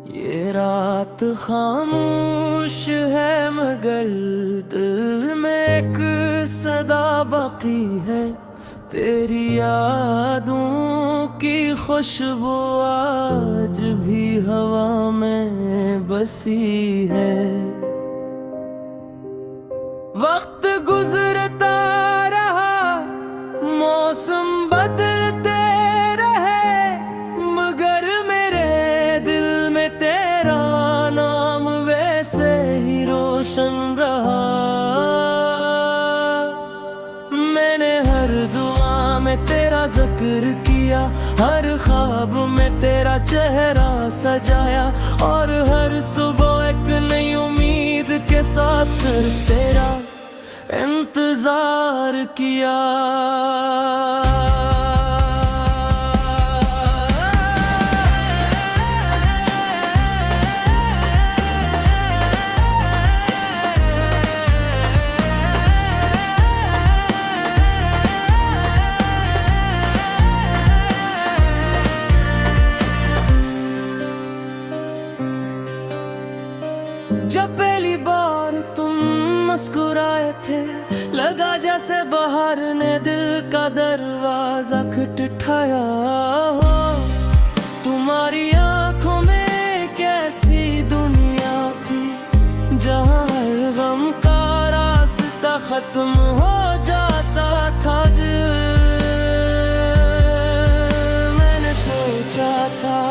ये रात खामोश है मगर दिल में एक सदा बाकी है। तेरी यादों की खुशबू आज भी हवा में बसी है। वक्त गुजरता रहा, मौसम बदलते रहे, मगर मेरे दिल में तेरा नाम वैसे ही रोशन रहा। मैंने हर दुआ में तेरा जिक्र किया, हर ख्वाब में तेरा चेहरा सजाया, और हर सुबह एक नई उम्मीद के साथ सिर्फ तेरा इंतजार किया। जब पहली बार तुम मुस्कुराए थे, लगा जैसे बाहर ने दिल का दरवाजा खटखटाया हो। तुम्हारी आंखों में कैसी दुनिया थी, जहां हर गम का रास्ता खत्म हो जाता था। मैंने सोचा था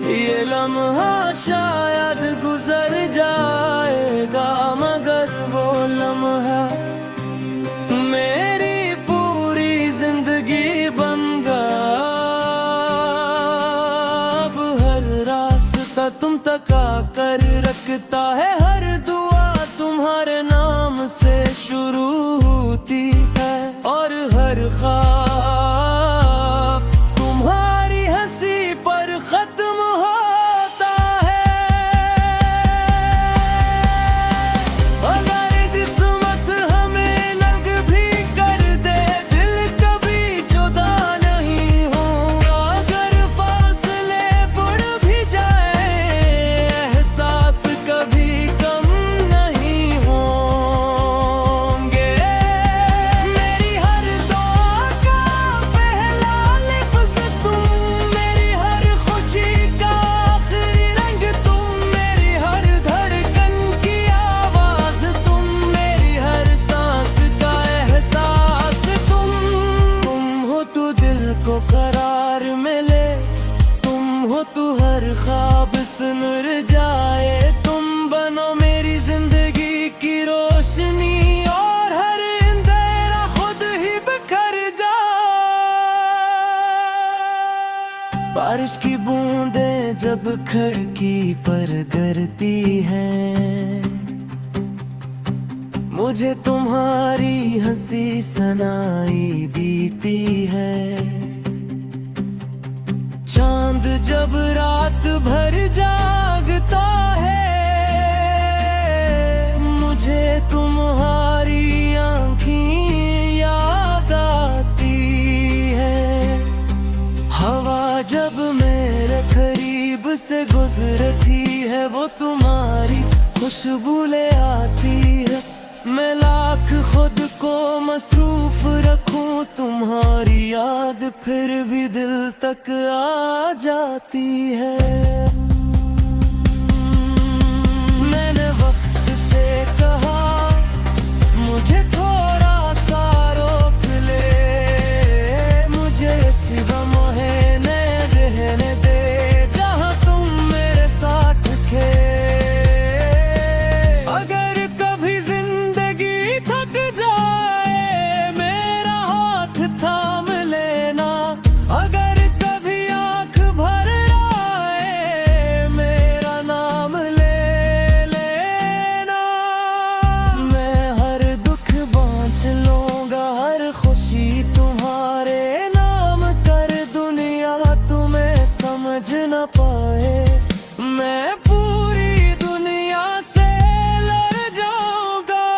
ये लम्हा शायद गुजर जाएगा, मगर वो लम्हा मेरी पूरी जिंदगी बन गया। अब हर रास्ता तुम तक आकर रखता है, हर दुआ तुम्हारे नाम से शुरू होती है, और हर ख्वाब तुम्हारी हंसी पर खत्म होता है। अगर किस्मत हमें लग भी कर दे, दिल कभी जुदा नहीं होगा। अगर फासले बढ़ भी जाए, एहसास कभी कम नहीं होंगे। मेरी हर दुआ का पहला लफ्ज़ तुम, मेरी हर खुशी का आखिरी रंग तुम, मेरी हर धड़कन की आवाज तुम, मेरी हर सांस का एहसास तुम हो। तू दिल को करार मिले, तुम हो तू हर ख्वाब से नूर जाए। तुम बनो मेरी जिंदगी की रोशनी, और हर अंधेरा खुद ही बिखर जाए। बारिश की बूंदें जब खिड़की पर गिरती हैं, मुझे तुम्हारी हंसी सुनाई देती है। चांद जब रात भर जागता है, मुझे तुम्हारी आँखें याद आती है। हवा जब मेरे करीब से गुजरती है, वो तुम्हारी खुशबू ले आती है। मैं लाख खुद को मसरूफ रखूं, तुम्हारी याद फिर भी दिल तक आ जाती है। मैंने वक्त से कहा मुझे थोड़ा सा रोक ले, मुझे सिवा मोहने रहने दे, जहां तुम मेरे साथ थे। अगर कभी जिंदगी थक जाए, मेरा हाथ थाम लेना। अगर कभी आंख भर आए, मेरा नाम ले लेना। मैं हर दुख बांट लूंगा, हर खुशी तुम्हारे नाम कर। दुनिया तुम्हें समझ न पाए, मैं पूरी दुनिया से लड़ जाऊंगा।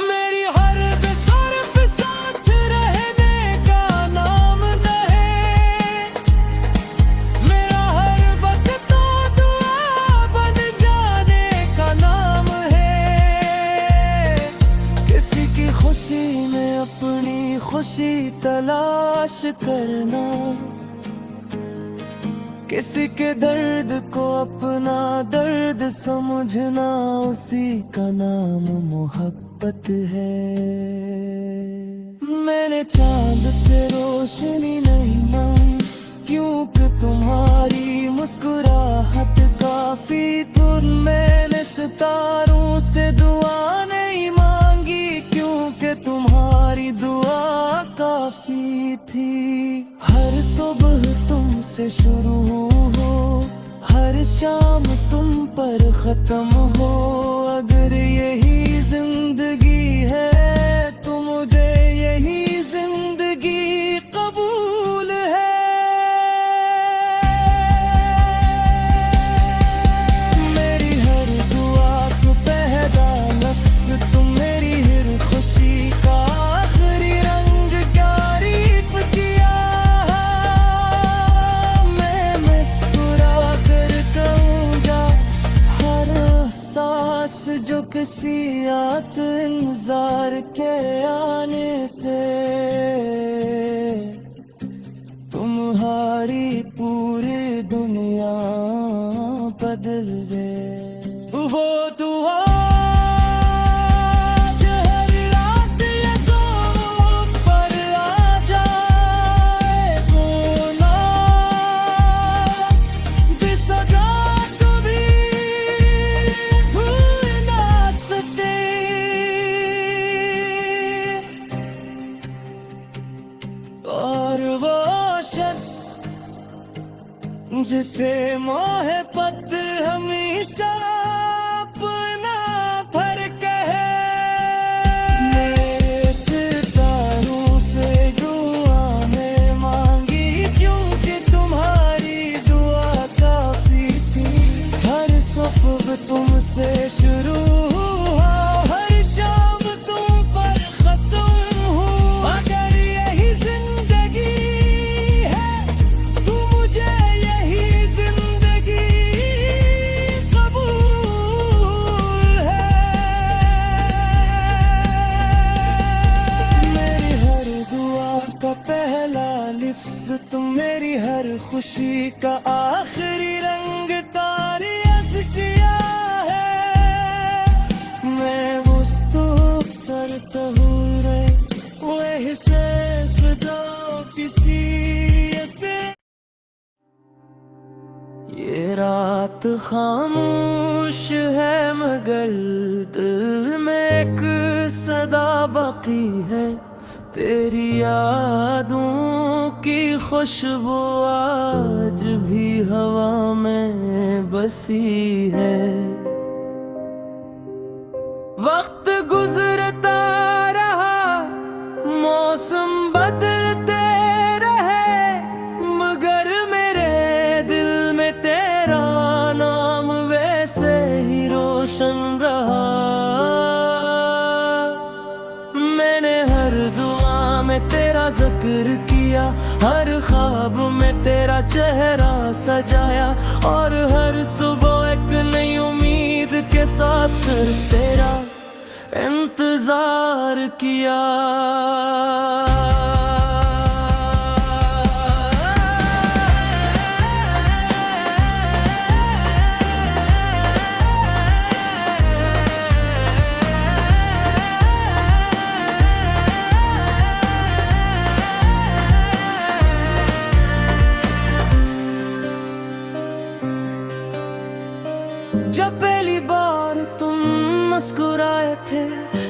मेरी हर बेसुर साथ रहने का नाम दे, मेरा हर तलाश करना, किसी के दर्द को अपना दर्द समझना, उसी का नाम मोहब्बत है। मैंने चांद से रोशनी नहीं मांगी, क्योंकि तुम्हारी मुस्कुराहट काफी थी। मैंने सितारों से दुआ नहीं मांगी, क्योंकि तुम्हारी दुआ काफी थी। हर सुबह तुमसे शुरू हो, हर शाम तुम पर खत्म हो। अगर यही जिंदगी है तो मुझे यही जिंदगी कबूल है। मेरी हर दुआ को पहला लफ्ज़ तुम, मेरी हर खुशी का आखिरी रंग क्या तारीफ किया। मैं मुस्कुरा कर कहूँगा हर सांस जो किसी आत इंतजार के आने से, तुम्हारी पूरी दुनिया बदल दे। वो दुआ जो हर रात ये दो पर आ जाए, वो ना दिसगा कभी भूल ना सकते। और वो शख्स जिसे मोहब्बत हमेशा अपना फर्क है, मेरे सितारों से दुआ में मांगी, क्योंकि तुम्हारी दुआ काफी थी। हर सुबह तुमसे शुरू हुआ, हर शाम तुम पर खत्म हुआ। अगर यही जिंदगी है तो मुझे यही जिंदगी कबूल है। मेरी हर दुआ का पहला लफ्ज़ तुम, मेरी हर खुशी का आखिरी रंग तारीफ किया है। मैं वस्तु करता हूँ रे वही से सदा किसी ये रात खामोश है, मगर दिल में एक सदा बाकी है। तेरी यादों की खुशबू आज भी हवा में बसी है। वक्त गुजरता रहा, मौसम बदलते रहे, मगर मेरे दिल में तेरा नाम वैसे ही रोशन रहा। मैंने हर दुआ में तेरा जिक्र किया, हर ख्वाब में तेरा चेहरा सजाया, और हर सुबह एक नई उम्मीद के साथ सिर्फ तेरा इंतजार किया। जब पहली बार तुम मुस्कुराए थे,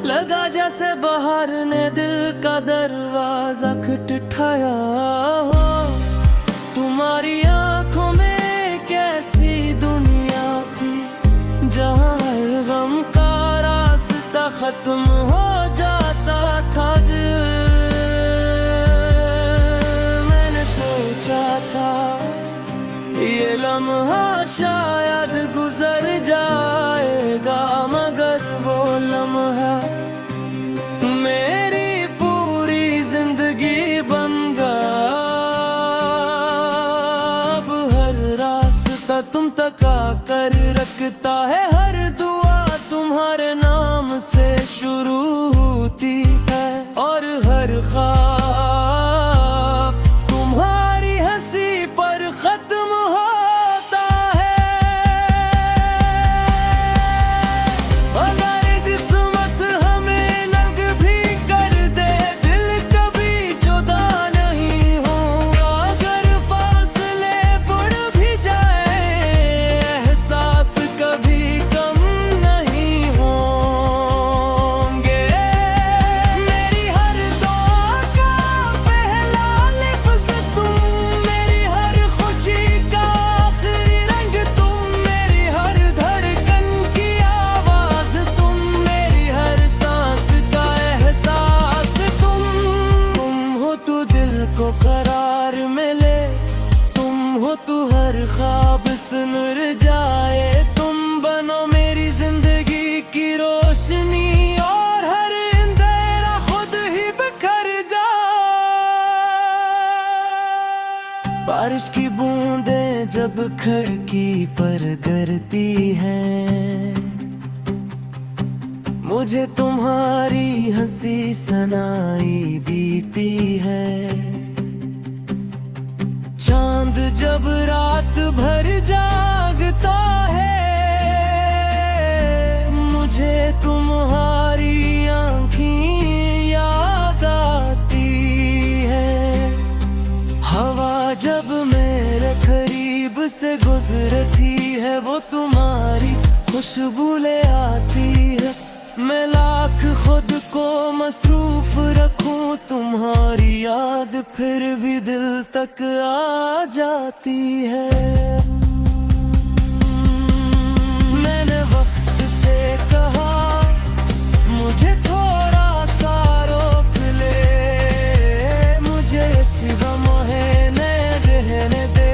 लगा जैसे बाहर ने दिल का दरवाजा खटखटाया हो। तुम्हारी आंखों में कैसी दुनिया थी, जहां हर गम का रास्ता खत्म हो जाता था। मैंने सोचा था ये लम्हा शायद गुजर जाएगा, मगर वो लम्हा मेरी पूरी जिंदगी बन गया। अब हर रास्ता तुम तक आकर रखता है, हर दुआ तुम्हारे नाम से शुरू होती है, और हर ख्वाब हो तू हर ख्वाब सुन जाए, तुम बनो मेरी जिंदगी की रोशनी और हर अंधेरा खुद ही बिखर जाए। बारिश की बूंदें जब खिड़की पर गिरती हैं, मुझे तुम्हारी हंसी सुनाई देती है। चांद जब रात भर जागता है, मुझे तुम्हारी आँखें याद आती है। हवा जब मेरे करीब से गुजरती है, वो तुम्हारी खुशबू ले आती है। मैं लाख खुद को मसरूफ रखूं, तुम्हारी याद फिर भी दिल तक आ जाती है। मैंने वक्त से कहा मुझे थोड़ा सा रोक ले, मुझे सिवा मोहने रहने दे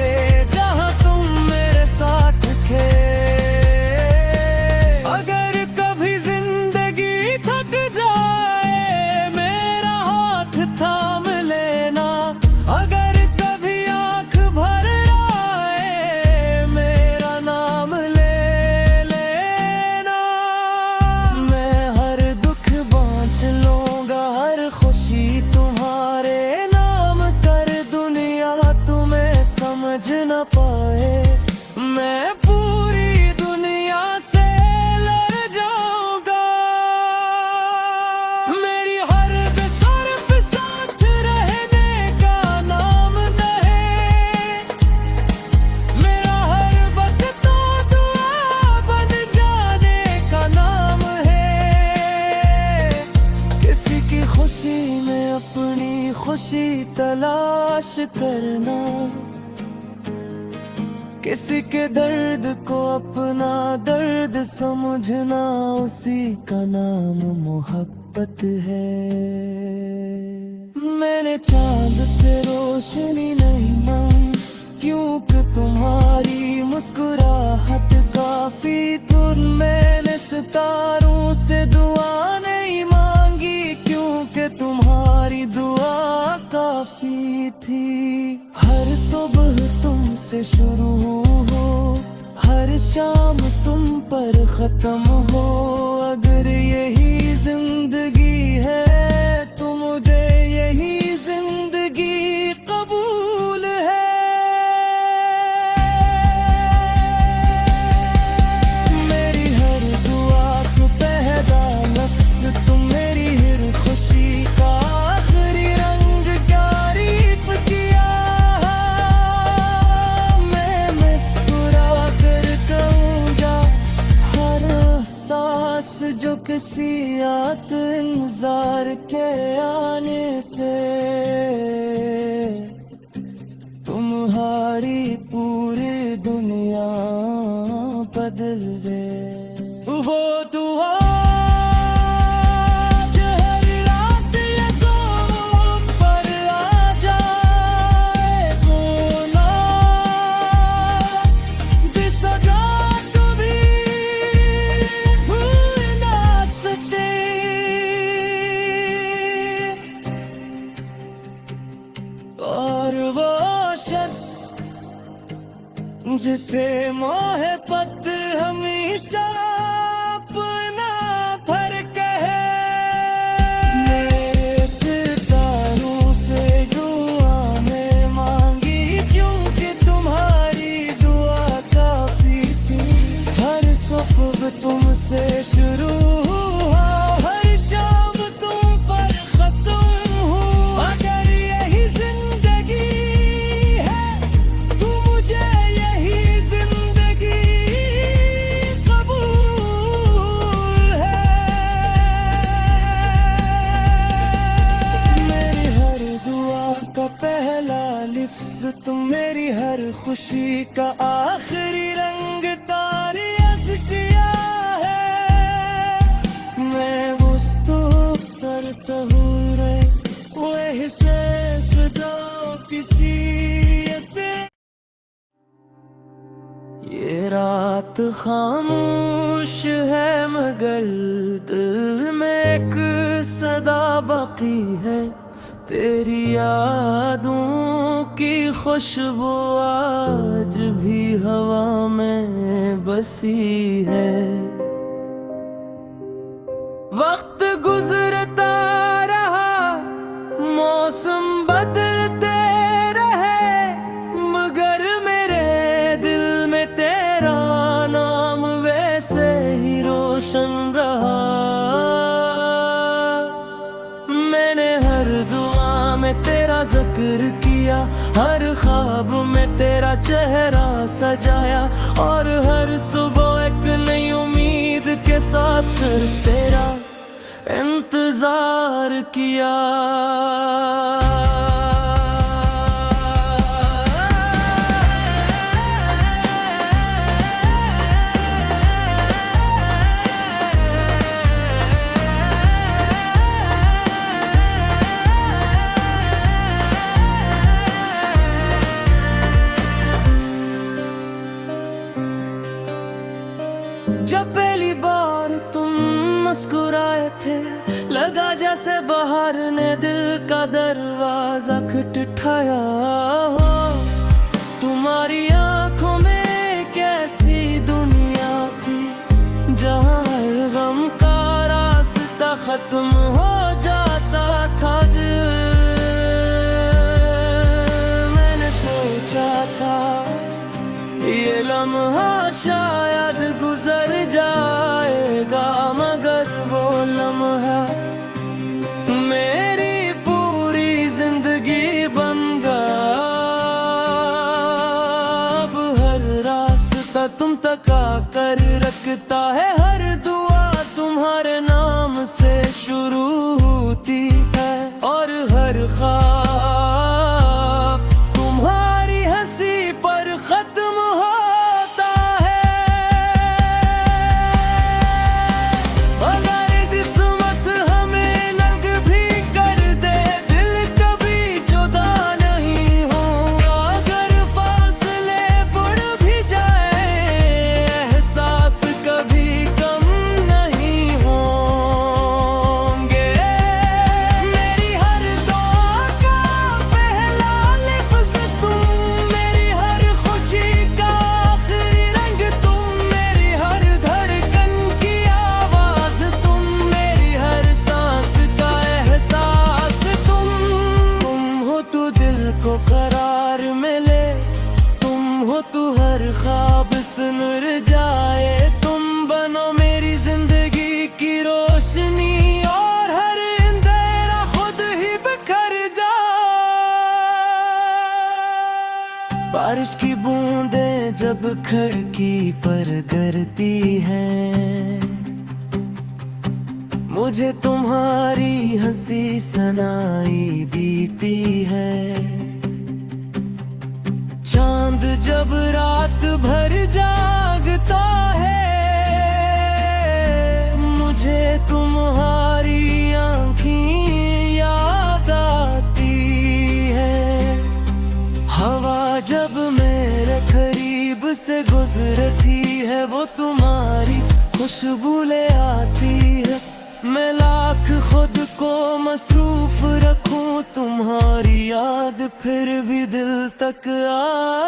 जहां तुम मेरे साथ थे। अगर कभी जिंदगी थक जाए, मेरा हाथ थाम लेना। अगर कभी आंख भर आए, मेरा नाम ले लेना। मैं हर दुख बांट लूंगा, हर खुशी तुम्हारे नाम कर, दुनिया तुम्हें समझ न पाए। मैं पूरी दुनिया से लड़ जाऊंगा, मेरी हर बेसुर साथ रहने का नाम दहे। मेरा हर वक्त तो दुआ बन जाने का नाम है। किसी की खुशी में अपनी खुशी तलाश करना, किसी के दर्द को अपना दर्द समझना, उसी का नाम मोहब्बत है। मैंने चांद से रोशनी नहीं मांगी, क्योंकि तुम्हारी मुस्कुराहट काफी थी। मैंने सितारों से दुआ नहीं मांगी, क्योंकि तुम्हारी दुआ काफी थी। हर सुबह तुमसे शुरू हो, हर शाम तुम पर खत्म हो। अगर यही जिंदगी है तो मुझे यही जिंदगी कबूल है। मेरी हर दुआ को पहला लफ्ज़ तुम, मेरी हर खुशी का आखिरी रंग तारीफ किया। मैं मुस्कुरा कर कहूँगा हर सांस जो किसी आत इंतजार के आने से, तुम्हारी पूरी दुनिया बदल दे। वो दुआ और वो शख्स जिसे मोहब्बत हमेशा अपना फर्क है, मेरे सितारों से दुआ में मांगी, क्योंकि तुम्हारी दुआ काफी थी। हर सुबह तुमसे शुरू हुआ, हर शाम तुम पर खत्म हुआ। अगर यही जिंदगी है तो मुझे यही जिंदगी कबूल है। मेरी हर दुआ का पहला लफ्ज़ तुम, मेरी हर खुशी का आखिरी रंग तारे किया है। मैं वो करता हूँ रे, वो एहसास दो किसी ये रात खामोश है मगर दिल में एक सदा बाकी है। तेरी यादों की खुशबू आज भी हवा में बसी है। वक्त गुजरता रहा, मौसम बदलते रहे, मगर मेरे दिल में तेरा नाम वैसे ही रोशन रहा। मैंने हर दुआ में तेरा जिक्र किया, हर ख्वाब में तेरा चेहरा सजाया, और हर सुबह एक नई उम्मीद के साथ सिर्फ तेरा इंतजार किया। जब पहली बार तुम मुस्कुराए थे, लगा जैसे बाहर ने दिल का दरवाजा खटखटाया हो। तुम्हारी आंखों में कैसी दुनिया थी, जहां हर गम का रास्ता खत्म हो जाता था। मैंने सोचा था ये लम्हा शायद गुजर जाएगा, मगर वो लम्हा मेरी पूरी जिंदगी बन गया। अब हर रास्ता तुम तक आकर रखता है, हर दुआ तुम्हारे नाम से शुरू होती है, और हर ख्वाब तुम्हारी हंसी पर खत्म होता है। अगर किस्मत हमें नग भी कर दे, दिल कभी जुदा नहीं होगा। अगर फासले बढ़ भी जाए, एहसास कभी कम नहीं होंगे। मेरी हर दुआ का पहला लफ्ज़ तुम, मेरी हर खुशी का आखिरी रंग तुम, मेरी हर धड़कन की आवाज़ तुम, मेरी हर सांस का एहसास तुम हो। तू दिल को करार मिले, तुम हो तू हर ख्वाब से नूर जाए। तुम बनो मेरी जिंदगी की रोशनी, और हर अंधेरा खुद ही बिखर जाए। बारिश की बूंदें जब खिड़की पर गिरती हैं, मुझे तुम्हारी हंसी सुनाई देती है। चांद जब रात भर जागता है, मुझे तुम्हारी आँखें याद आती है। हवा जब मेरे करीब से गुजरती है, वो तुम्हारी खुशबू ले आती है। मैं लाख खुद को मसरूफ रखूं, तुम्हारी याद फिर भी दिल तक आ